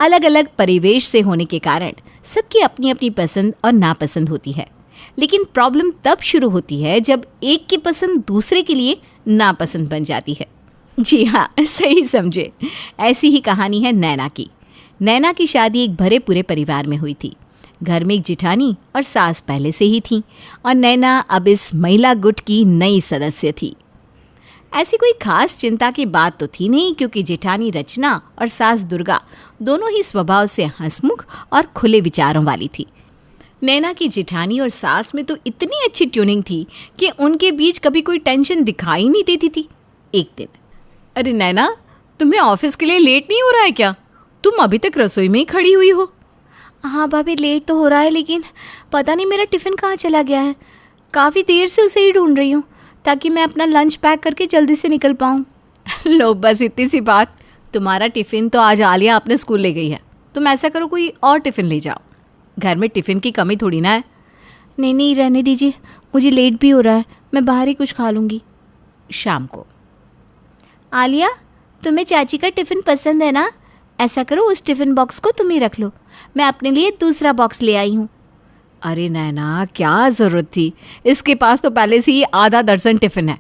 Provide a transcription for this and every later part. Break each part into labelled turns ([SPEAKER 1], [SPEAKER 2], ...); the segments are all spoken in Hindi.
[SPEAKER 1] अलग अलग परिवेश से होने के कारण सबकी अपनी अपनी पसंद और नापसंद होती है, लेकिन प्रॉब्लम तब शुरू होती है जब एक की पसंद दूसरे के लिए नापसंद बन जाती है। जी हाँ, सही समझे। ऐसी ही कहानी है नैना की। नैना की शादी एक भरे पूरे परिवार में हुई थी। घर में एक जिठानी और सास पहले से ही थी और नैना अब इस महिला गुट की नई सदस्य थी। ऐसी कोई खास चिंता की बात तो थी नहीं, क्योंकि जेठानी रचना और सास दुर्गा दोनों ही स्वभाव से हंसमुख और खुले विचारों वाली थी। नैना की जेठानी और सास में तो इतनी अच्छी ट्यूनिंग थी कि उनके बीच कभी कोई टेंशन दिखाई नहीं देती थी। एक दिन, अरे नैना, तुम्हें ऑफिस के लिए लेट नहीं हो रहा है क्या? तुम अभी तक रसोई में ही खड़ी हुई हो।
[SPEAKER 2] हाँ भाभी, लेट तो हो रहा है, लेकिन पता नहीं मेरा टिफ़िन कहाँ चला गया है। काफ़ी देर से उसे ही ढूंढ रही हूँ ताकि मैं अपना लंच पैक करके जल्दी से निकल पाऊँ।
[SPEAKER 1] लो, बस इतनी सी बात। तुम्हारा टिफ़िन तो आज आलिया अपने स्कूल ले गई है। तुम ऐसा करो, कोई और टिफ़िन ले जाओ। घर में टिफ़िन की कमी थोड़ी ना है।
[SPEAKER 2] नहीं, रहने दीजिए, मुझे लेट भी हो रहा है। मैं बाहर ही कुछ खा लूँगी
[SPEAKER 1] शाम को।
[SPEAKER 2] आलिया, तुम्हें चाची का टिफ़िन पसंद है ना? ऐसा करो, उस टिफ़िन बॉक्स को तुम ही रख लो। मैं अपने लिए दूसरा बॉक्स ले आई हूँ।
[SPEAKER 1] अरे नैना, क्या ज़रूरत थी? इसके पास तो पहले से ही आधा दर्जन टिफ़िन है।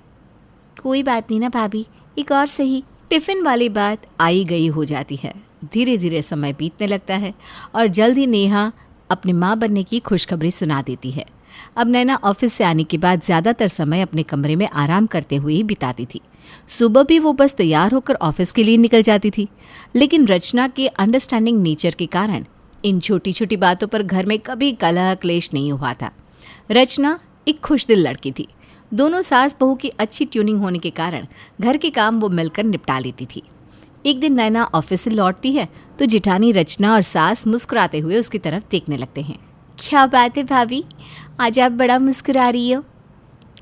[SPEAKER 2] कोई बात नहीं ना भाभी, एक और सही।
[SPEAKER 1] टिफ़िन वाली बात आई गई हो जाती है। धीरे धीरे समय बीतने लगता है और जल्द ही नेहा अपनी माँ बनने की खुशखबरी सुना देती है। अब नैना ऑफिस से आने के बाद ज़्यादातर समय अपने कमरे में आराम करते हुए ही बिताती थी। सुबह भी वो बस तैयार होकर ऑफिस के लिए निकल जाती थी, लेकिन रचना के अंडरस्टैंडिंग नेचर के कारण इन छोटी छोटी बातों पर घर में कभी कलह क्लेश नहीं हुआ था। रचना एक खुशदिल लड़की थी। दोनों सास बहू की अच्छी ट्यूनिंग होने के कारण घर के काम वो मिलकर निपटा लेती थी। एक दिन नैना ऑफिस से लौटती है तो जिठानी रचना और सास मुस्कुराते हुए उसकी तरफ देखने लगते हैं।
[SPEAKER 2] क्या बात है भाभी, आज आप बड़ा मुस्कुरा रही हो।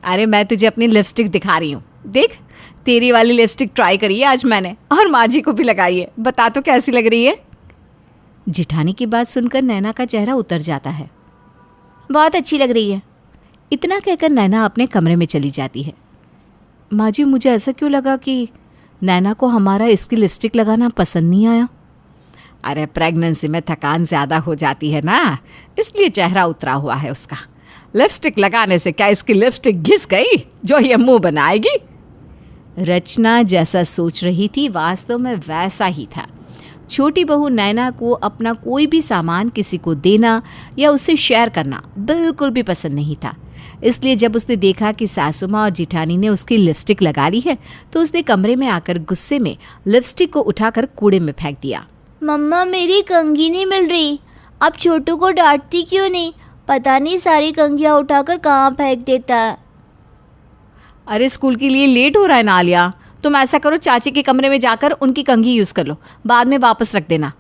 [SPEAKER 1] अरे मैं तुझे अपनी लिपस्टिक दिखा रही हूँ। देख, तेरी वाली लिपस्टिक ट्राई करी है आज मैंने, और माँ जी को भी लगाई है। बता तो कैसी लग रही है? जिठानी की बात सुनकर नैना का चेहरा उतर जाता है।
[SPEAKER 2] बहुत अच्छी लग रही है।
[SPEAKER 1] इतना कहकर नैना अपने कमरे में चली जाती है। माँ जी, मुझे ऐसा क्यों लगा कि नैना को हमारा इसकी लिपस्टिक लगाना पसंद नहीं आया? अरे प्रेगनेंसी में थकान ज़्यादा हो जाती है ना, इसलिए चेहरा उतरा हुआ है उसका। लिपस्टिक लगाने से क्या इसकी लिपस्टिक घिस गई जो ये मुंह बनाएगी? रचना जैसा सोच रही थी वास्तव में वैसा ही था। छोटी बहू नैना को अपना कोई भी सामान किसी को देना या उससे शेयर करना बिल्कुल भी पसंद नहीं था। इसलिए जब उसने देखा कि सासू माँ और जिठानी ने उसकी लिपस्टिक लगा ली है तो उसने कमरे में आकर गुस्से में लिपस्टिक को उठाकर कूड़े में फेंक दिया।
[SPEAKER 2] मम्मा, मेरी कंघी नहीं मिल रही। अब छोटू को डांटती क्यों नहीं? पता नहीं सारी कंघियाँ उठाकर कहाँ फेंक देता है।
[SPEAKER 1] अरे स्कूल के लिए लेट हो रहा है ना आलिया, तुम ऐसा करो, चाची के कमरे में जाकर उनकी कंघी यूज़ कर लो, बाद में वापस रख देना।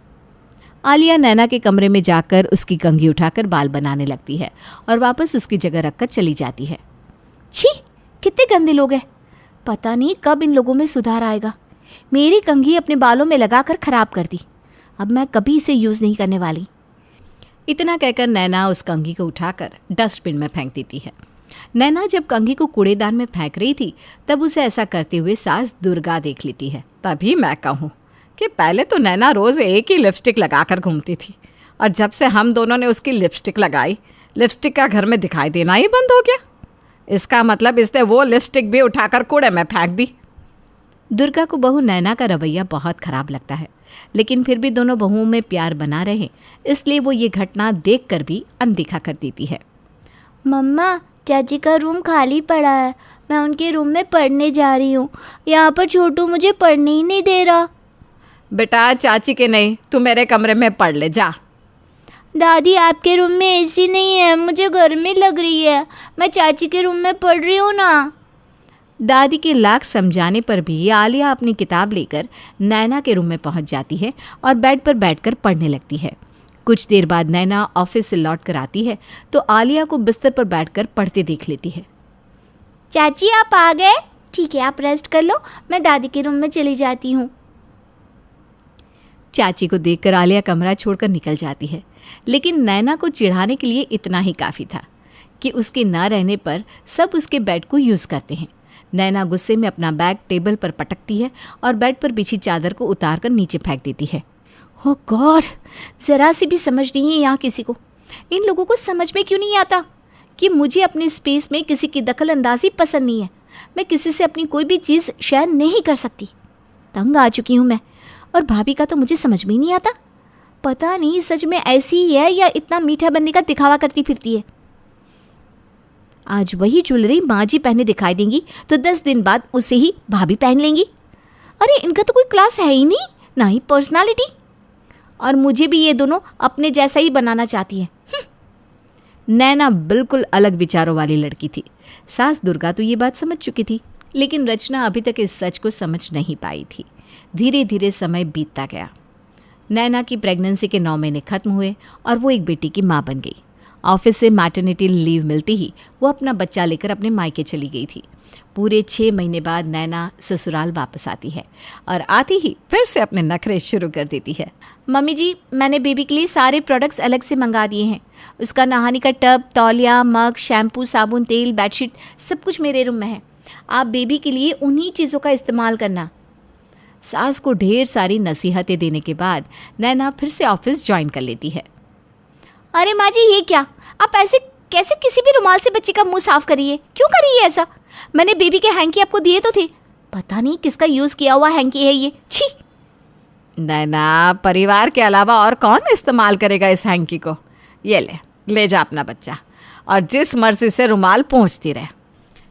[SPEAKER 1] आलिया नैना के कमरे में जाकर उसकी कंघी उठाकर बाल बनाने लगती है और वापस उसकी जगह रखकर चली जाती है।
[SPEAKER 2] छी, कितने गंदे लोग हैं। पता नहीं कब इन लोगों में सुधार आएगा। मेरी कंघी अपने बालों में लगाकर खराब कर दी। अब मैं कभी इसे यूज़ नहीं करने वाली।
[SPEAKER 1] इतना कहकर नैना उस कंघी को उठाकर डस्टबिन में फेंक देती है। नैना जब कंघी को कूड़ेदान में फेंक रही थी तब उसे ऐसा करते हुए सास दुर्गा देख लेती है। तभी मैं कहूँ कि पहले तो नैना रोज़ एक ही लिपस्टिक लगाकर घूमती थी, और जब से हम दोनों ने उसकी लिपस्टिक लगाई, लिपस्टिक का घर में दिखाई देना ही बंद हो गया। इसका मतलब इसने वो लिपस्टिक भी उठाकर कूड़े में फेंक दी। दुर्गा को बहू नैना का रवैया बहुत ख़राब लगता है, लेकिन फिर भी दोनों बहुओं में प्यार बना रहे इसलिए वो ये घटना देखकर भी अनदेखा कर देती है।
[SPEAKER 2] मम्मा, चाची का रूम खाली पड़ा है। मैं उनके रूम में पढ़ने जा रही हूँ। यहाँ पर छोटू मुझे पढ़ने ही नहीं दे रहा।
[SPEAKER 1] बेटा, चाची के नहीं, तू मेरे कमरे में पढ़ ले जा।
[SPEAKER 2] दादी, आपके रूम में एसी नहीं है, मुझे गर्मी लग रही है। मैं चाची के रूम में पढ़ रही हूँ ना।
[SPEAKER 1] दादी के लाख समझाने पर भी आलिया अपनी किताब लेकर नैना के रूम में पहुंच जाती है और बेड पर बैठकर पढ़ने लगती है। कुछ देर बाद नैना ऑफिस से लौट कर आती है तो आलिया को बिस्तर पर बैठकर पढ़ते देख लेती है।
[SPEAKER 2] चाची, आप आ गए? ठीक है, आप रेस्ट कर लो, मैं दादी के रूम में चली जाती हूँ।
[SPEAKER 1] चाची को देखकर आलिया कमरा छोड़कर निकल जाती है, लेकिन नैना को चिढ़ाने के लिए इतना ही काफ़ी था कि उसके ना रहने पर सब उसके बेड को यूज़ करते हैं। नैना गुस्से में अपना बैग टेबल पर पटकती है और बेड पर बिछी चादर को उतारकर नीचे फेंक देती है।
[SPEAKER 2] ओह गॉड, ज़रा सी भी समझ नहीं है यहाँ किसी को। इन लोगों को समझ में क्यों नहीं आता कि मुझे अपने स्पेस में किसी की दखल अंदाजी पसंद नहीं है। मैं किसी से अपनी कोई भी चीज़ शेयर नहीं कर सकती। तंग आ चुकी हूँ मैं। और भाभी का तो मुझे समझ में ही नहीं आता। पता नहीं सच में ऐसी ही है या इतना मीठा बनने का दिखावा करती फिरती है। आज वही ज्वेलरी माँ जी पहने दिखाई देंगी तो 10 दिन बाद उसे ही भाभी पहन लेंगी। अरे इनका तो कोई क्लास है ही नहीं, ना ही पर्सनालिटी। और मुझे भी ये दोनों अपने जैसा ही बनाना चाहती है।
[SPEAKER 1] नैना बिल्कुल अलग विचारों वाली लड़की थी। सास दुर्गा तो ये बात समझ चुकी थी, लेकिन रचना अभी तक इस सच को समझ नहीं पाई थी। धीरे धीरे समय बीतता गया। नैना की प्रेगनेंसी के 9 महीने खत्म हुए और वो एक बेटी की माँ बन गई। ऑफिस से मैटरनिटी लीव मिलती ही वो अपना बच्चा लेकर अपने मायके चली गई थी। पूरे 6 महीने बाद नैना ससुराल वापस आती है और आती ही फिर से अपने नखरे शुरू कर देती है।
[SPEAKER 2] मम्मी जी, मैंने बेबी के लिए सारे प्रोडक्ट्स अलग से मंगा दिए हैं। उसका नहाने का टब, तौलिया, मग, शैम्पू, साबुन, तेल, बेडशीट सब कुछ मेरे रूम में है। आप बेबी के लिए उन्हीं चीज़ों का इस्तेमाल करना।
[SPEAKER 1] सास को ढेर सारी नसीहतें देने के बाद नैना फिर से ऑफिस ज्वाइन कर लेती है।
[SPEAKER 2] अरे माँ जी, ये क्या? आप ऐसे कैसे किसी भी रुमाल से बच्चे का मुंह साफ करिए? क्यों करिए ऐसा? मैंने बेबी के हैंकी आपको दिए तो थे। पता नहीं किसका यूज़ किया हुआ हैंकी है ये। छी!
[SPEAKER 1] नैना, परिवार के अलावा और कौन इस्तेमाल करेगा इस हैंकी को? ये ले जा अपना बच्चा और जिस मर्जी से रुमाल पोंछती रहे।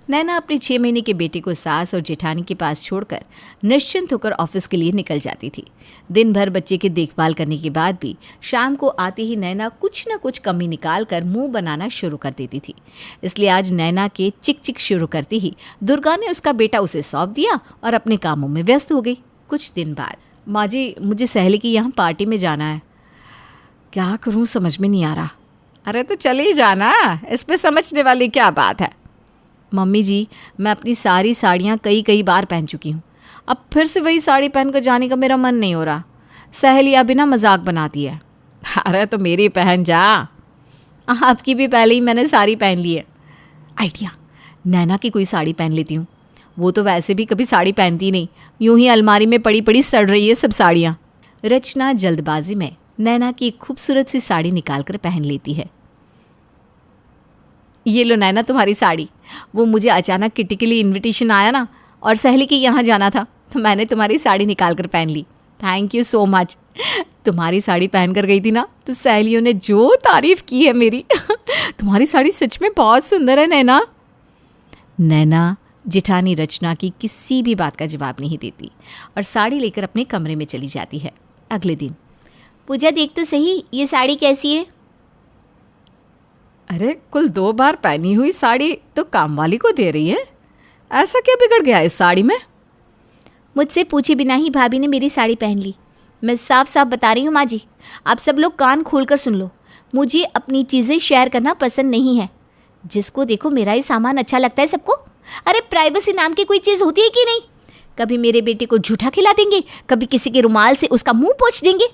[SPEAKER 1] नैना अपने 6 महीने के बेटे को सास और जेठानी के पास छोड़कर निश्चिंत होकर ऑफिस के लिए निकल जाती थी। दिन भर बच्चे की देखभाल करने के बाद भी शाम को आते ही नैना कुछ न कुछ कमी निकाल कर मुँह बनाना शुरू कर देती थी। इसलिए आज नैना के चिक चिक शुरू करते ही दुर्गा ने उसका बेटा उसे सौंप दिया और अपने कामों में व्यस्त हो गई। कुछ दिन बाद, माँ जी मुझे सहेली की यहाँ पार्टी में जाना है। क्या करूँ समझ में नहीं आ रहा। अरे तो चली जाना, इसमें समझने वाली क्या बात है। मम्मी जी, मैं अपनी सारी साड़ियाँ कई बार पहन चुकी हूँ। अब फिर से वही साड़ी पहनकर जाने का मेरा मन नहीं हो रहा। सहेलियाँ भी ना मजाक बनाती है। अरे तो मेरी पहन जा। आपकी भी पहले ही मैंने साड़ी पहन ली है। आइडिया, नैना की कोई साड़ी पहन लेती हूँ। वो तो वैसे भी कभी साड़ी पहनती नहीं, यूं ही अलमारी में पड़ी पड़ी सड़ रही है सब साड़ियाँ। रचना जल्दबाजी में नैना की एक खूबसूरत सी साड़ी निकाल कर पहन लेती है। ये लो नैना तुम्हारी साड़ी। वो मुझे अचानक किटी के लिए इन्विटेशन आया ना और सहेली के यहाँ जाना था तो मैंने तुम्हारी साड़ी निकाल कर पहन ली। Thank you so much. तुम्हारी साड़ी पहन कर गई थी ना तो सहेलियों ने जो तारीफ़ की है मेरी। तुम्हारी साड़ी सच में बहुत सुंदर है नैना। नैना जेठानी रचना की किसी भी बात का जवाब नहीं देती और साड़ी लेकर अपने कमरे में चली जाती है। अगले दिन,
[SPEAKER 2] पूजा देख तो सही, ये साड़ी कैसी है?
[SPEAKER 1] अरे कुल 2 बार पहनी हुई साड़ी तो काम वाली को दे रही है। ऐसा क्या बिगड़ गया इस साड़ी में?
[SPEAKER 2] मुझसे पूछे बिना ही भाभी ने मेरी साड़ी पहन ली। मैं साफ साफ बता रही हूँ माँ जी, आप सब लोग कान खोलकर सुन लो। मुझे अपनी चीज़ें शेयर करना पसंद नहीं है। जिसको देखो मेरा ही सामान अच्छा लगता है सबको। अरे प्राइवेसी नाम की कोई चीज़ होती है कि नहीं? कभी मेरे बेटे को झूठा खिला देंगे, कभी किसी के रुमाल से उसका मुंह पोंछ देंगे।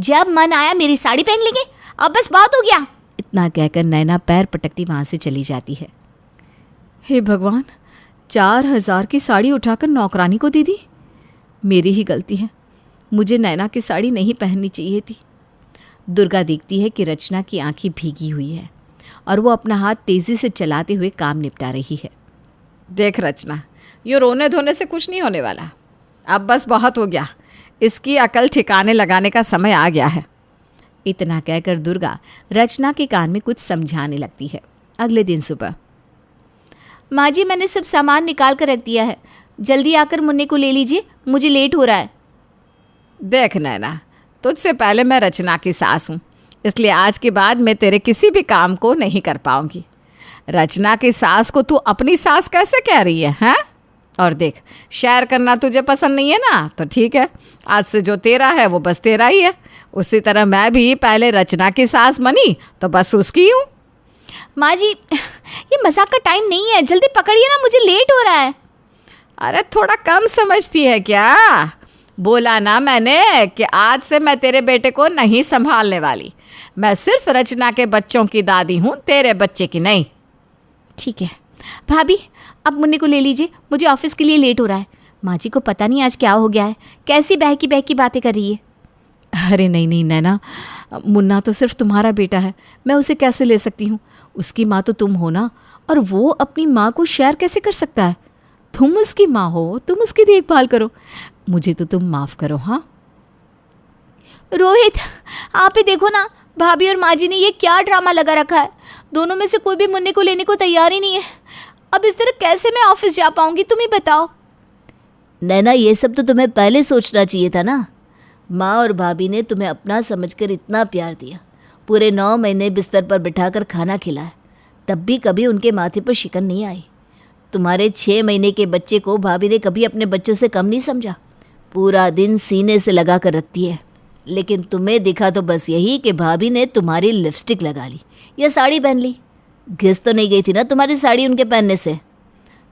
[SPEAKER 2] जब मन आया मेरी साड़ी पहन लेंगे। अब बस बहुत हो गया।
[SPEAKER 1] इतना कहकर नैना पैर पटकती वहाँ से चली जाती है। हे भगवान, 4000 की साड़ी उठाकर नौकरानी को दे दी। मेरी ही गलती है, मुझे नैना की साड़ी नहीं पहननी चाहिए थी। दुर्गा देखती है कि रचना की आंखें भीगी हुई है और वो अपना हाथ तेज़ी से चलाते हुए काम निपटा रही है। देख रचना, यूँ रोने धोने से कुछ नहीं होने वाला। अब बस बहुत हो गया, इसकी अकल ठिकाने लगाने का समय आ गया है। इतना कहकर दुर्गा रचना के कान में कुछ समझाने लगती है। अगले दिन सुबह,
[SPEAKER 2] माँ जी मैंने सब सामान निकाल कर रख दिया है, जल्दी आकर मुन्ने को ले लीजिए, मुझे लेट हो रहा है।
[SPEAKER 1] देख नैना, तुझसे पहले मैं रचना की सास हूँ, इसलिए आज के बाद मैं तेरे किसी भी काम को नहीं कर पाऊँगी। रचना की सास को तू अपनी सास कैसे कह रही है, हैं? और देख, शेयर करना तुझे पसंद नहीं है ना, तो ठीक है, आज से जो तेरा है वो बस तेरा ही है। उसी तरह मैं भी पहले रचना की सास बनी तो बस उसकी हूँ।
[SPEAKER 2] माँ जी, ये मजाक का टाइम नहीं है, जल्दी पकड़िए ना, मुझे लेट हो रहा है।
[SPEAKER 1] अरे थोड़ा कम समझती है क्या? बोला ना मैंने कि आज से मैं तेरे बेटे को नहीं संभालने वाली। मैं सिर्फ रचना के बच्चों की दादी हूँ, तेरे बच्चे की नहीं।
[SPEAKER 2] ठीक है भाभी, अब मुन्ने को ले लीजिए, मुझे ऑफिस के लिए लेट हो रहा है। माँ जी को पता नहीं आज क्या हो गया है, कैसी बहकी बहकी बातें कर रही है।
[SPEAKER 1] अरे नहीं नहीं नैना, मुन्ना तो सिर्फ तुम्हारा बेटा है, मैं उसे कैसे ले सकती हूँ? उसकी माँ तो तुम हो ना, और वो अपनी माँ को शेयर कैसे कर सकता है? तुम उसकी माँ हो, तुम उसकी देखभाल करो, मुझे तो तुम माफ़ करो। हाँ
[SPEAKER 2] रोहित, आप ही देखो ना, भाभी और माँ जी ने ये क्या ड्रामा लगा रखा है। दोनों में से कोई भी मुन्ने को लेने को तैयार ही नहीं है। अब इस तरह कैसे मैं ऑफिस जा पाऊंगी, तुम ही बताओ।
[SPEAKER 3] नैना, ये सब तो तुम्हें पहले सोचना चाहिए था ना। माँ और भाभी ने तुम्हें अपना समझकर इतना प्यार दिया, पूरे 9 महीने बिस्तर पर बिठाकर खाना खिलाया, तब भी कभी उनके माथे पर शिकन नहीं आई। तुम्हारे 6 महीने के बच्चे को भाभी ने कभी अपने बच्चों से कम नहीं समझा, पूरा दिन सीने से लगा कर रखती है। लेकिन तुम्हें दिखा तो बस यही कि भाभी ने तुम्हारी लिपस्टिक लगा ली या साड़ी पहन ली। घिस तो नहीं गई थी ना तुम्हारी साड़ी उनके पहनने से।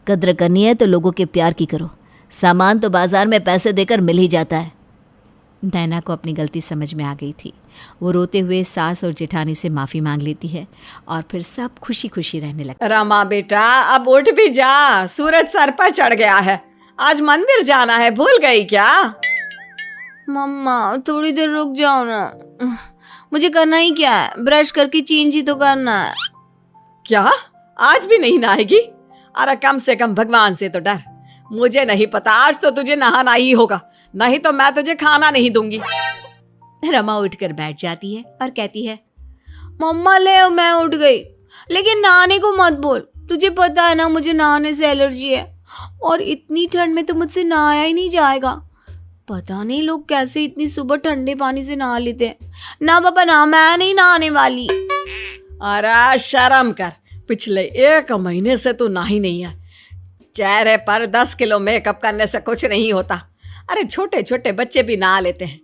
[SPEAKER 3] कद्र करनी है तो लोगों के प्यार की करो, सामान तो बाजार में पैसे देकर मिल ही जाता है।
[SPEAKER 1] नैना को अपनी गलती समझ में आ गई थी। वो रोते हुए सास और जेठानी से माफ़ी मांग लेती है और फिर सब खुशी खुशी रहने लगते।
[SPEAKER 4] रमा बेटा, अब उठ भी जा, सूरज सर पर चढ़ गया है। आज मंदिर जाना है, भूल गई क्या?
[SPEAKER 2] मम्मा थोड़ी देर रुक जाओ ना, मुझे करना ही क्या है, ब्रश करके चेंज ही तो करना है।
[SPEAKER 4] क्या आज भी नहीं नहाएगी? अरे कम से कम भगवान से तो डर। मुझे नहीं पता, आज तो तुझे नहाना ही होगा, नहीं तो मैं तुझे खाना नहीं दूंगी।
[SPEAKER 1] रमा उठकर बैठ जाती है और कहती है,
[SPEAKER 2] मम्मा ले मैं उठ गई, लेकिन नहाने को मत बोल, तुझे पता है ना मुझे नहाने से एलर्जी है, और इतनी ठंड में तो मुझसे नहाया ही नहीं जाएगा। पता नहीं लोग कैसे इतनी सुबह ठंडे पानी से नहा लेते हैं। ना पापा ना, मैं नहीं नहाने वाली।
[SPEAKER 4] अरे शर्म कर, पिछले 1 महीने से तू नहाई नहीं है। चेहरे पर 10 किलो मेकअप करने से कुछ नहीं होता। अरे छोटे छोटे बच्चे भी नहा लेते हैं,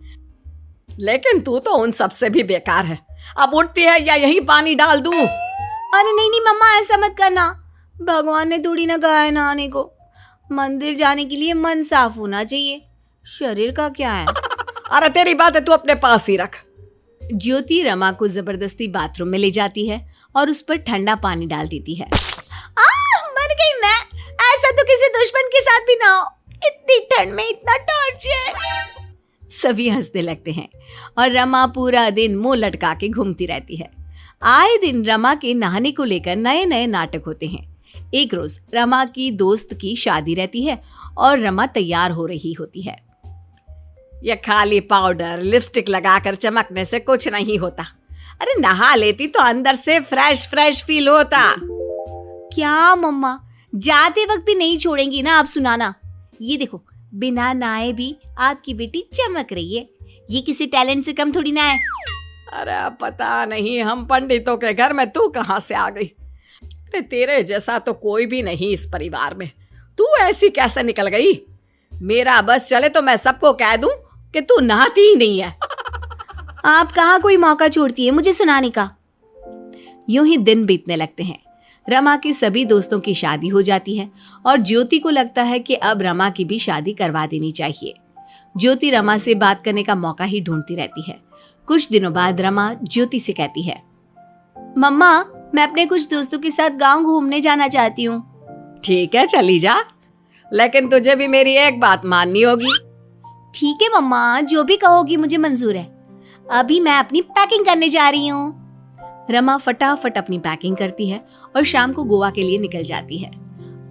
[SPEAKER 4] लेकिन तू तो उन सबसे भी बेकार है। अब उठती है या यही पानी डाल दूं?
[SPEAKER 2] अरे नहीं नहीं मम्मा, ऐसा मत करना, भगवान ने थोड़ी ना कहा है नहाने को। मंदिर जाने के लिए मन साफ होना चाहिए, शरीर का क्या है।
[SPEAKER 4] अरे तेरी बात है, तू अपने पास ही रख।
[SPEAKER 1] ज्योति रमा को जबरदस्ती बाथरूम में ले जाती है और उस पर ठंडा पानी डाल देती है।
[SPEAKER 2] मर गई मैं, ऐसा तो किसी दुश्मन के साथ भी ना हो, इतनी ठंड में इतना टॉर्चर।
[SPEAKER 1] सभी हंसने लगते हैं और रमा पूरा दिन मुंह लटका के घूमती रहती है। आए दिन रमा के नहाने को लेकर नए नए नाटक होते हैं। एक रोज रमा की दोस्त की शादी रहती है और रमा तैयार हो रही होती है।
[SPEAKER 4] ये खाली पाउडर लिपस्टिक लगाकर चमकने से कुछ नहीं होता। अरे नहा लेती तो अंदर से फ्रेश फ्रेश फील होता।
[SPEAKER 2] क्या मम्मा, जाते वक्त भी नहीं छोड़ेंगी ना आप सुनाना। ये देखो, बिना नहाए भी आपकी बेटी चमक रही है, ये किसी टैलेंट से कम थोड़ी ना है।
[SPEAKER 4] अरे पता नहीं हम पंडितों के घर में तू कहाँ से आ गई। अरे तेरे जैसा तो कोई भी नहीं इस परिवार में, तू ऐसी कैसे निकल गई? मेरा बस चले तो मैं सबको कह दूं कि तू नहाती ही नहीं है।
[SPEAKER 2] आप कहाँ कोई मौका छोड़ती है मुझे सुनाने का।
[SPEAKER 1] यूं ही दिन बीतने लगते हैं। रमा की सभी दोस्तों की शादी हो जाती है और ज्योति को लगता है कि अब रमा की भी शादी करवा देनी चाहिए। ज्योति रमा से बात करने का मौका ही ढूंढती रहती है। कुछ दिनों बाद रमा ज्योति से कहती है,
[SPEAKER 2] मम्मा मैं अपने कुछ दोस्तों के साथ गांव घूमने जाना चाहती हूँ।
[SPEAKER 4] ठीक है चली जा, लेकिन तुझे भी मेरी एक बात माननी होगी।
[SPEAKER 2] ठीक है मम्मा, जो भी कहोगी मुझे मंजूर है। अभी मैं अपनी पैकिंग करने जा रही हूँ।
[SPEAKER 1] रमा फटाफट अपनी पैकिंग करती है और शाम को गोवा के लिए निकल जाती है।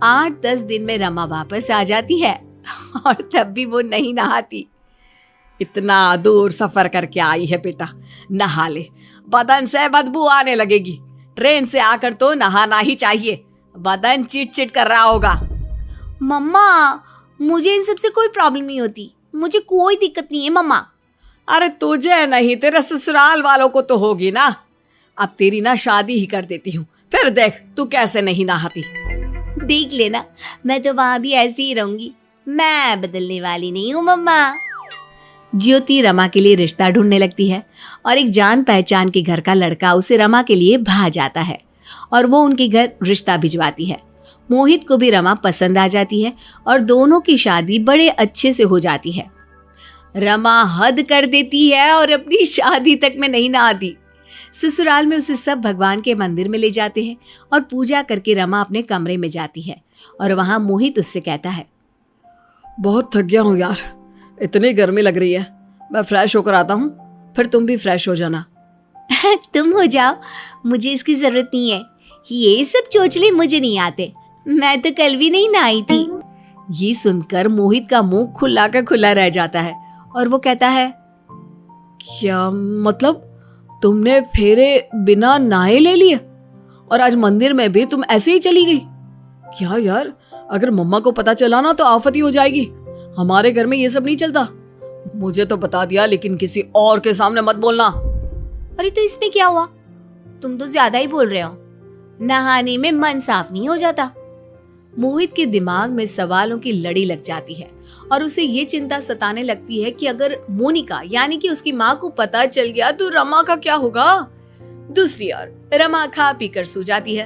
[SPEAKER 1] 8-10 दिन में रमा वापस आ जाती है और तब भी वो नहीं नहाती।
[SPEAKER 4] इतना दूर सफर करके आई है बेटा, नहा ले, बदन से बदबू आने लगेगी। ट्रेन से आकर तो नहाना ही चाहिए, बदन चिट चिट कर रहा होगा।
[SPEAKER 2] मम्मा मुझे इन सब से कोई प्रॉब्लम नहीं होती, मुझे कोई दिक्कत नहीं है मम्मा।
[SPEAKER 4] अरे तुझे नहीं, तेरे ससुराल वालों को तो होगी ना। अब तेरी ना शादी ही कर देती हूँ, फिर देख तू कैसे नहीं नहाती।
[SPEAKER 2] देख लेना, मैं तो वहां भी ऐसी ही रहूंगी, मैं बदलने वाली नहीं हूँ मम्मा।
[SPEAKER 1] ज्योति रमा के लिए रिश्ता ढूंढने लगती है और एक जान पहचान के घर का लड़का उसे रमा के लिए भा जाता है और वो उनके घर रिश्ता भिजवाती है। मोहित को भी रमा पसंद आ जाती है और दोनों की शादी बड़े अच्छे से हो जाती है। रमा हद कर देती है और अपनी शादी तक में नहीं नहाती। ससुराल में उसे सब भगवान के मंदिर में ले जाते हैं और पूजा करके रमा अपने कमरे में जाती है और वहां मोहित उससे कहता है,
[SPEAKER 4] बहुत थक गया हूँ यार, इतनी गर्मी लग रही है, मैं फ्रेश होकर आता हूँ, फिर तुम भी फ्रेश हो जाना।
[SPEAKER 2] तुम हो जाओ, मुझे इसकी जरूरत नहीं है। ये सब चोचले मुझे नहीं आते, मैं तो कल भी नहीं नहाई थी।
[SPEAKER 4] ये सुनकर मोहित का मुंह खुला का खुला रह जाता है और वो कहता है, क्या मतलब तुमने फेरे बिना नहाए ले लिए और आज मंदिर में भी तुम ऐसे ही चली गई? क्या यार, अगर मम्मा को पता चला ना तो आफत ही हो जाएगी। हमारे घर में ये सब नहीं चलता। मुझे तो बता दिया, लेकिन किसी और के सामने मत बोलना।
[SPEAKER 2] अरे तो इसमें क्या हुआ? तुम तो ज्यादा ही बोल रहे हो। नहाने में मन साफ नहीं हो जाता।
[SPEAKER 1] मोहित के दिमाग में सवालों की लड़ी लग जाती है और उसे ये चिंता सताने लगती है कि अगर मोनिका यानी कि उसकी माँ को पता चल गया तो रमा का क्या होगा। दूसरी ओर रमा खा पी कर सो जाती है।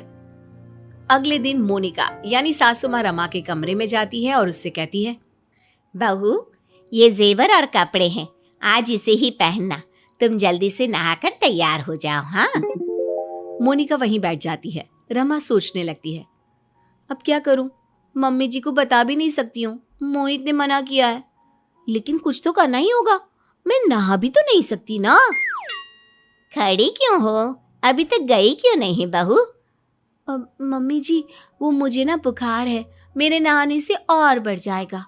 [SPEAKER 1] अगले दिन मोनिका यानी सासू माँ रमा के कमरे में जाती है और उससे कहती है,
[SPEAKER 2] बहू, ये जेवर और कपड़े हैं, आज इसे ही पहनना। तुम जल्दी से नहाकर तैयार हो जाओ। हाँ।
[SPEAKER 1] मोनिका वहीं बैठ जाती है। रमा सोचने लगती है, अब क्या करूं? मम्मी जी को बता भी नहीं सकती हूँ, मोहित ने मना किया है। लेकिन कुछ तो करना ही होगा, मैं नहा भी तो नहीं सकती ना।
[SPEAKER 2] खड़ी क्यों हो? अभी तक गई क्यों नहीं बहू?
[SPEAKER 1] अब मम्मी जी, वो मुझे ना बुखार है, मेरे नहाने से और बढ़ जाएगा।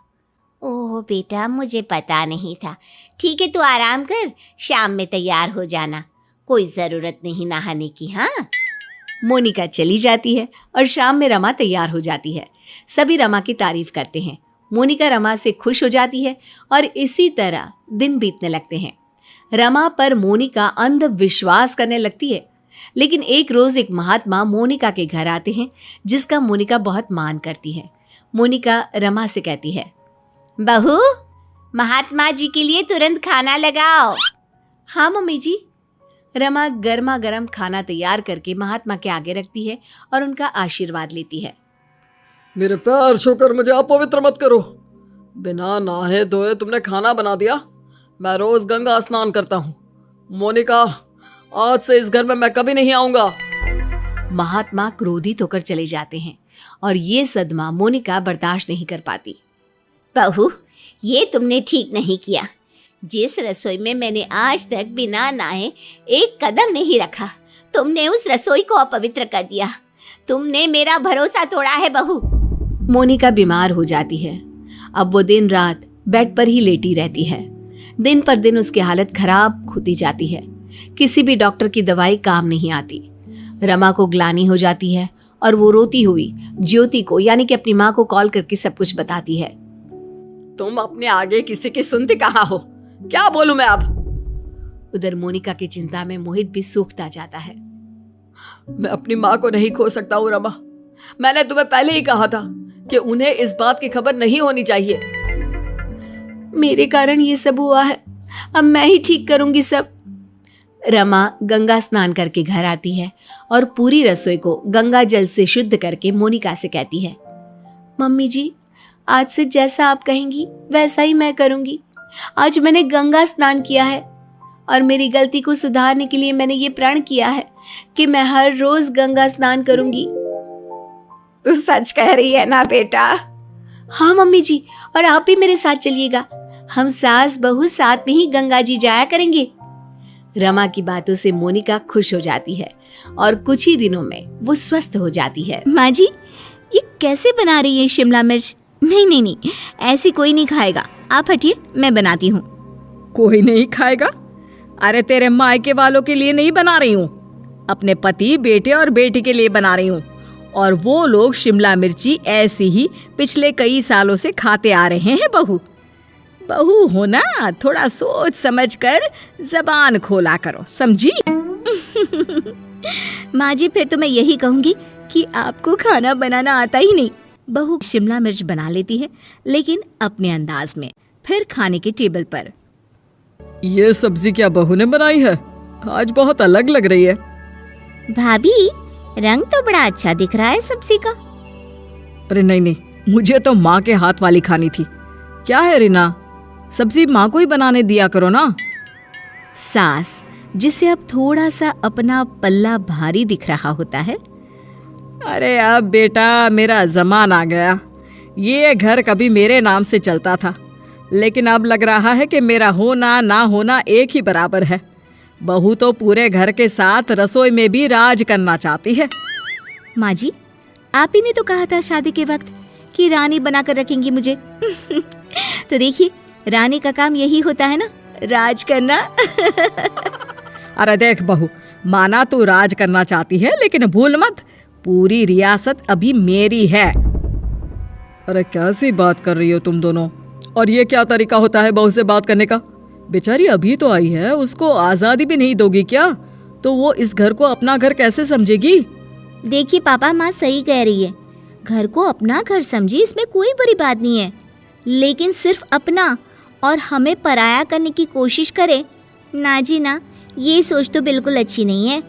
[SPEAKER 2] ओह बेटा, मुझे पता नहीं था। ठीक है, तू आराम कर, शाम में तैयार हो जाना। कोई जरूरत नहीं नहाने की। हाँ।
[SPEAKER 1] मोनिका चली जाती है और शाम में रमा तैयार हो जाती है। सभी रमा की तारीफ करते हैं। मोनिका रमा से खुश हो जाती है और इसी तरह दिन बीतने लगते हैं। रमा पर मोनिका अंधविश्वास करने लगती है। लेकिन एक रोज एक महात्मा मोनिका के घर आते हैं, जिसका मोनिका बहुत मान करती है। मोनिका रमा से कहती है,
[SPEAKER 2] बहू, महात्मा जी के लिए तुरंत खाना लगाओ।
[SPEAKER 1] हाँ मम्मी जी। रमा गर्मा गर्म खाना तैयार करके महात्मा के आगे रखती है और उनका आशीर्वाद लेती है।
[SPEAKER 4] मेरे पैर छूकर मुझे अपवित्र मत करो। बिना नहाए धोए तुमने खाना बना दिया। मैं रोज गंगा स्नान करता हूँ। मोनिका, आज से इस घर में मैं कभी नहीं आऊंगा।
[SPEAKER 1] महात्मा क्रोधित होकर चले जाते हैं और ये सदमा मोनिका बर्दाश्त नहीं कर पाती।
[SPEAKER 2] बहू, ये तुमने ठीक नहीं किया। जिस रसोई में मैंने आज तक बिना नहाए एक कदम नहीं रखा, तुमने उस रसोई को अपवित्र कर दिया। तुमने मेरा भरोसा तोड़ा है बहू।
[SPEAKER 1] मोनिका बीमार हो जाती है। अब वो दिन रात बेड पर ही लेटी रहती है। दिन पर दिन उसकी हालत खराब होती जाती है। किसी भी डॉक्टर की दवाई काम नहीं आती। रमा को ग्लानि हो जाती है और वो रोती हुई ज्योति को यानी कि अपनी माँ को कॉल करके सब कुछ बताती है।
[SPEAKER 4] तुम अपने आगे किसी की सुनती कहाँ हो? क्या बोलूं मैं अब?
[SPEAKER 1] उधर मोनिका की चिंता में मोहित भी सूखता जाता है।
[SPEAKER 4] मैं अपनी माँ को नहीं खो सकता हूँ रमा। मैंने तुम्हें पहले ही कहा था कि उन्हें इस बात की खबर नहीं होनी चाहिए।
[SPEAKER 1] मेरे कारण ये सब हुआ है, अब मैं ही ठीक करूंगी सब। रमा गंगा स्नान करके घर आती है और पूरी रसोई को गंगा जल से शुद्ध करके मोनिका से कहती है, मम्मी जी, आज से जैसा आप कहेंगी वैसा ही मैं करूंगी। आज मैंने गंगा स्नान किया है और मेरी गलती को सुधारने के लिए मैंने ये प्रण किया है कि मैं हर रोज गंगा स्नान करूंगी।
[SPEAKER 2] तू सच कह रही है ना बेटा?
[SPEAKER 1] हाँ मम्मी जी, और आप भी मेरे साथ चलिएगा। हम सास बहू साथ में ही गंगा जी जाया करेंगे। रमा की बातों से मोनिका खुश हो जाती है और कुछ ही दिनों में वो स्वस्थ हो जाती है।
[SPEAKER 2] माँ जी, ये कैसे बना रही है शिमला मिर्च? नहीं, ऐसी कोई नहीं खाएगा। आप हटिए, मैं बनाती हूँ।
[SPEAKER 4] कोई नहीं खाएगा? अरे तेरे मायके वालों के लिए नहीं बना रही हूँ, अपने पति, बेटे और बेटी के लिए बना रही हूँ। और वो लोग शिमला मिर्ची ऐसे ही पिछले कई सालों से खाते आ रहे हैं। बहू हो ना, थोड़ा सोच समझ कर जबान खोला करो, समझी?
[SPEAKER 2] माँ जी, फिर तो मैं यही कहूँगी कि आपको खाना बनाना आता ही नहीं।
[SPEAKER 1] बहू शिमला मिर्च बना लेती है, लेकिन अपने अंदाज में। फिर खाने के टेबल पर,
[SPEAKER 4] ये सब्जी क्या बहू ने बनाई है? आज बहुत अलग लग रही है।
[SPEAKER 2] भाभी, रंग तो बड़ा अच्छा दिख रहा है सब्जी का।
[SPEAKER 4] अरे नहीं, मुझे तो माँ के हाथ वाली खानी थी। क्या है रीना, सब्जी माँ को ही बनाने दिया करो ना।
[SPEAKER 1] सास, जिसे अब थोड़ा सा अपना पल्ला भारी दिख रहा होता है,
[SPEAKER 4] अरे अब बेटा मेरा जमान आ गया। ये घर कभी मेरे नाम से चलता था, लेकिन अब लग रहा है कि मेरा होना ना होना एक ही बराबर है। बहू तो पूरे घर के साथ रसोई में भी राज करना चाहती है।
[SPEAKER 2] माँ जी, आप ही ने तो कहा था शादी के वक्त कि रानी बनाकर रखेंगी मुझे। तो देखिए, रानी का काम यही होता है ना, राज करना।
[SPEAKER 4] अरे देख बहू, माना तू राज करना चाहती है, लेकिन भूल मत पूरी रियासत अभी मेरी है। अरे कैसी बात कर रही हो तुम दोनों? और ये क्या तरीका होता है बहू से बात करने का? बेचारी अभी तो आई है, उसको आजादी भी नहीं दोगी क्या? तो वो इस घर को अपना घर कैसे समझेगी?
[SPEAKER 2] देखिए पापा, माँ सही कह रही है। घर को अपना घर समझी, इसमें कोई बुरी बात नहीं है, लेकिन सिर्फ अपना और हमें पराया करने की कोशिश करे ना जी ना, ये सोच तो बिल्कुल अच्छी नहीं है।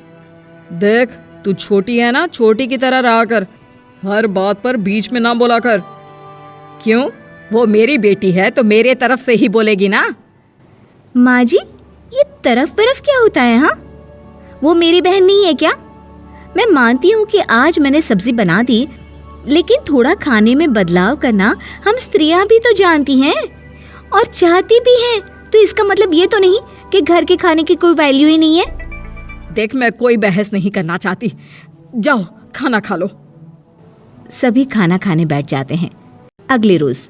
[SPEAKER 4] देख, तू छोटी है ना, छोटी की तरह रहा कर, हर बात पर बीच में ना बोला कर। क्यों? वो मेरी बेटी है तो मेरे तरफ से ही बोलेगी ना।
[SPEAKER 2] माँ जी, ये तरफ क्या होता है? हाँ, वो मेरी बहन नहीं है क्या? मैं मानती हूँ कि आज मैंने सब्जी बना दी, लेकिन थोड़ा खाने में बदलाव करना हम स्त्रियां भी तो जानती हैं और चाहती भी हैं। तो इसका मतलब ये तो नहीं कि घर के खाने की कोई वैल्यू ही नहीं है।
[SPEAKER 4] देख, मैं कोई बहस नहीं करना चाहती, जाओ खाना खा लो।
[SPEAKER 2] सभी खाना खाने बैठ जाते हैं। अगले रोज,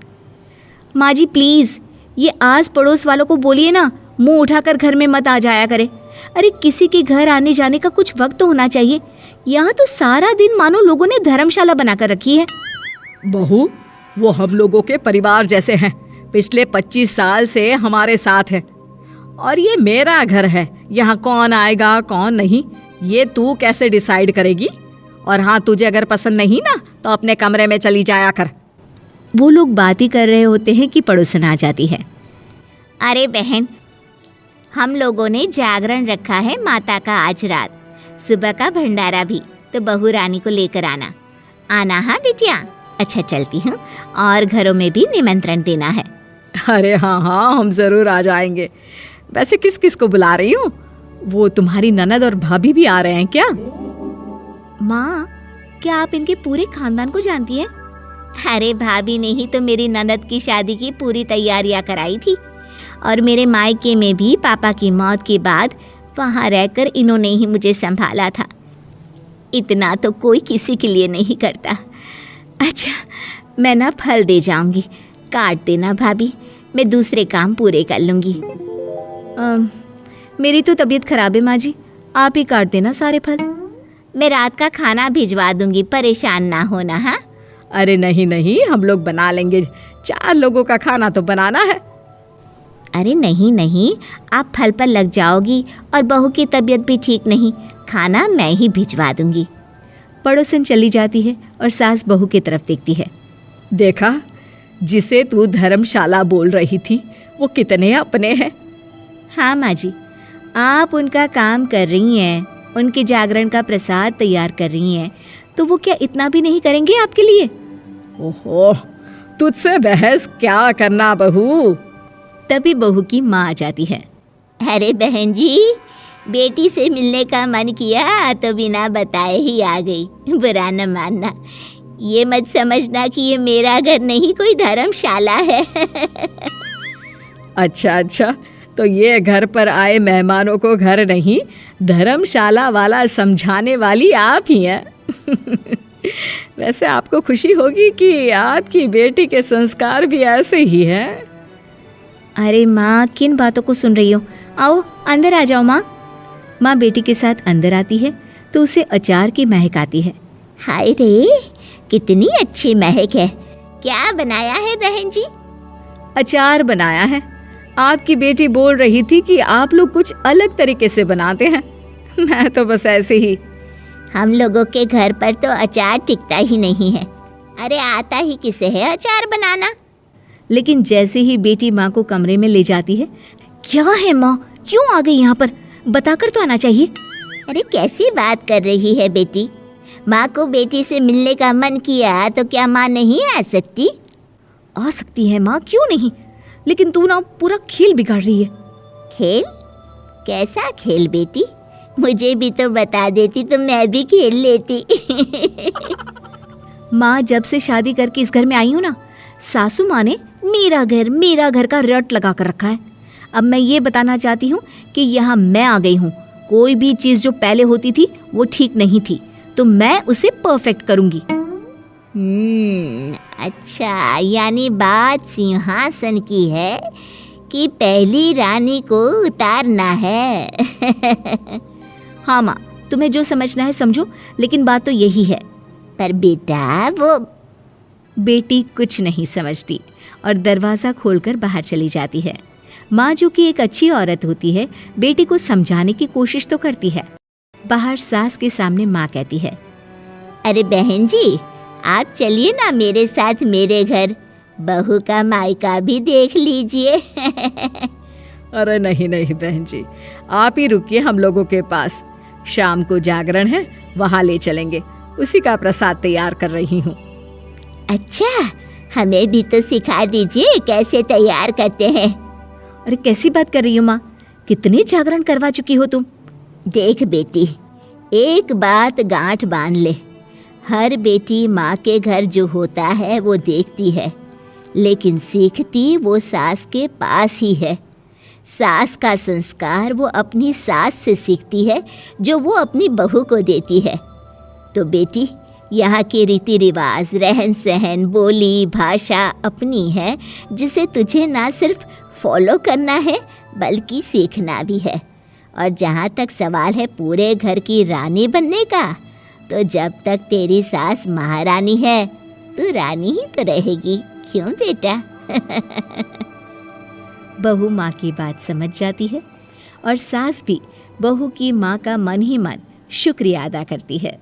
[SPEAKER 2] माँ जी प्लीज ये आस पड़ोस वालों को बोलिए ना, मुंह उठाकर घर में मत आ जाया करे। अरे किसी के घर आने जाने का कुछ वक्त तो होना चाहिए। यहाँ तो सारा दिन मानो लोगों ने धर्मशाला बनाकर रखी है।
[SPEAKER 4] बहू, वो हम लोगों के परिवार जैसे हैं, पिछले 25 साल से हमारे साथ है, और ये मेरा घर है। यहाँ कौन आएगा कौन नहीं, ये तू कैसे डिसाइड करेगी? और हाँ, तुझे अगर पसंद नहीं ना तो अपने कमरे में चली जाया कर।
[SPEAKER 2] वो लोग बात ही कर रहे होते हैं कि पड़ोसन आ जाती है। अरे बहन, हम लोगों ने जागरण रखा है माता का आज रात, सुबह का भंडारा भी, तो बहू रानी को लेकर आना हाँ बिटिया। अच्छा चलती हूँ, और घरों में भी निमंत्रण देना है।
[SPEAKER 4] अरे हाँ हाँ, हम जरूर आ जाएंगे। वैसे किस किस को बुला रही हूँ? वो तुम्हारी ननद और भाभी भी आ रहे हैं क्या?
[SPEAKER 2] माँ, क्या आप इनके पूरे खानदान को जानती हैं? अरे भाभी ने ही तो मेरी ननद की शादी की पूरी तैयारियां कराई थी, और मेरे मायके में भी पापा की मौत के बाद वहाँ रहकर इन्होंने ही मुझे संभाला था। इतना तो कोई किसी के लिए नहीं करता। अच्छा, मैं ना फल दे जाऊंगी, काट देना भाभी, मैं दूसरे काम पूरे कर लूँगी। मेरी तो तबीयत खराब है माँ जी, आप ही काट देना सारे फल। मैं रात का खाना भिजवा दूंगी, परेशान ना होना। हाँ,
[SPEAKER 4] अरे नहीं नहीं, हम लोग बना लेंगे, 4 लोगों का खाना तो बनाना है।
[SPEAKER 2] अरे नहीं नहीं, आप फल पर लग जाओगी, और बहू की तबीयत भी ठीक नहीं, खाना मैं ही भिजवा दूंगी।
[SPEAKER 1] पड़ोसन चली जाती है और सास बहू की तरफ देखती है।
[SPEAKER 4] देखा, जिसे तू धर्मशाला बोल रही थी वो कितने अपने हैं।
[SPEAKER 2] हाँ माँ जी, आप उनका काम कर रही हैं, उनके जागरण का प्रसाद तैयार कर रही हैं, तो वो क्या इतना भी नहीं करेंगे आपके लिए?
[SPEAKER 4] ओहो, तुझसे बहस क्या करना बहू।
[SPEAKER 2] तभी बहू की माँ आ जाती है। अरे बहन जी, बेटी से मिलने का मन किया तो बिना बताए ही आ गई, बुरा न मानना। ये मत समझना कि ये मेरा घर नहीं, कोई धर्मशाला है।
[SPEAKER 4] अच्छा अच्छा, तो ये घर पर आए मेहमानों को घर नहीं धर्मशाला वाला समझाने वाली आप ही हैं। वैसे आपको खुशी होगी कि आपकी बेटी के संस्कार भी ऐसे ही हैं।
[SPEAKER 2] अरे माँ, किन बातों को सुन रही हो? आओ अंदर आ जाओ माँ। माँ बेटी के साथ अंदर आती है तो उसे अचार की महक आती है। हाय रे, कितनी अच्छी महक है। क्या बनाया है बहन जी?
[SPEAKER 4] अचार बनाया है। आपकी बेटी बोल रही थी कि आप लोग कुछ अलग तरीके से बनाते हैं। मैं तो बस ऐसे ही।
[SPEAKER 2] हम लोगों के घर पर तो अचार टिकता ही नहीं है। अरे आता ही किसे है अचार बनाना?
[SPEAKER 1] लेकिन जैसे ही बेटी माँ को कमरे में ले जाती है,
[SPEAKER 2] क्या है माँ, क्यों आ गई यहाँ पर? बताकर तो आना चाहिए। अरे कैसी बात कर रही है बेटी? माँ को बेटी से मिलने का मन किया तो क्या माँ नहीं आ सकती?
[SPEAKER 1] आ सकती है माँ, क्यों नहीं, लेकिन तू ना पूरा खेल बिगाड़ रही है।
[SPEAKER 2] खेल? कैसा खेल बेटी? मुझे भी तो बता देती तो मैं भी खेल लेती।
[SPEAKER 1] माँ, जब से शादी करके इस घर में आई हूँ ना, सासू माँ ने
[SPEAKER 2] मेरा घर का रट लगा कर रखा है। अब मैं ये बताना चाहती हूँ कि यहाँ मैं आ गई हूँ। कोई भी चीज़ जो पहले होती थी वो ठीक नहीं थी, तो मैं उसे परफेक्ट करूँगी।
[SPEAKER 3] अच्छा, यानी बात सिंहासन की है कि पहली रानी को उतारना है।
[SPEAKER 2] हाँ माँ, तुम्हें जो समझना है समझो, लेकिन बात तो यही है।
[SPEAKER 3] पर बेटा वो
[SPEAKER 2] बेटी कुछ नहीं समझती और दरवाज़ा खोलकर बाहर चली जाती है। माँ, जो कि एक अच्छी औरत होती है, बेटी को समझाने की कोशिश तो करती है। बाहर सास के सामने माँ कहती है,
[SPEAKER 3] अरे बहन जी, आप चलिए ना मेरे साथ मेरे घर, बहू का मायका भी देख लीजिए।
[SPEAKER 4] अरे नहीं नहीं बहन जी, आप ही रुकिए हम लोगों के पास। शाम को जागरण है, वहाँ ले चलेंगे। उसी का प्रसाद तैयार कर रही हूँ।
[SPEAKER 3] अच्छा, हमें भी तो सिखा दीजिए कैसे तैयार करते हैं।
[SPEAKER 2] अरे कैसी बात कर रही हो माँ, कितने जागरण करवा चुकी हो तुम।
[SPEAKER 3] देख बेटी, एक बात गांठ बांध ले, हर बेटी माँ के घर जो होता है वो देखती है, लेकिन सीखती वो सास के पास ही है। सास का संस्कार वो अपनी सास से सीखती है, जो वो अपनी बहू को देती है। तो बेटी, यहाँ के रीति रिवाज, रहन सहन, बोली भाषा अपनी है, जिसे तुझे ना सिर्फ फॉलो करना है बल्कि सीखना भी है। और जहाँ तक सवाल है पूरे घर की रानी बनने का, तो जब तक तेरी सास महारानी है, तू रानी ही तो रहेगी। क्यों बेटा?
[SPEAKER 2] बहू माँ की बात समझ जाती है और सास भी बहू की माँ का मन ही मन शुक्रिया अदा करती है।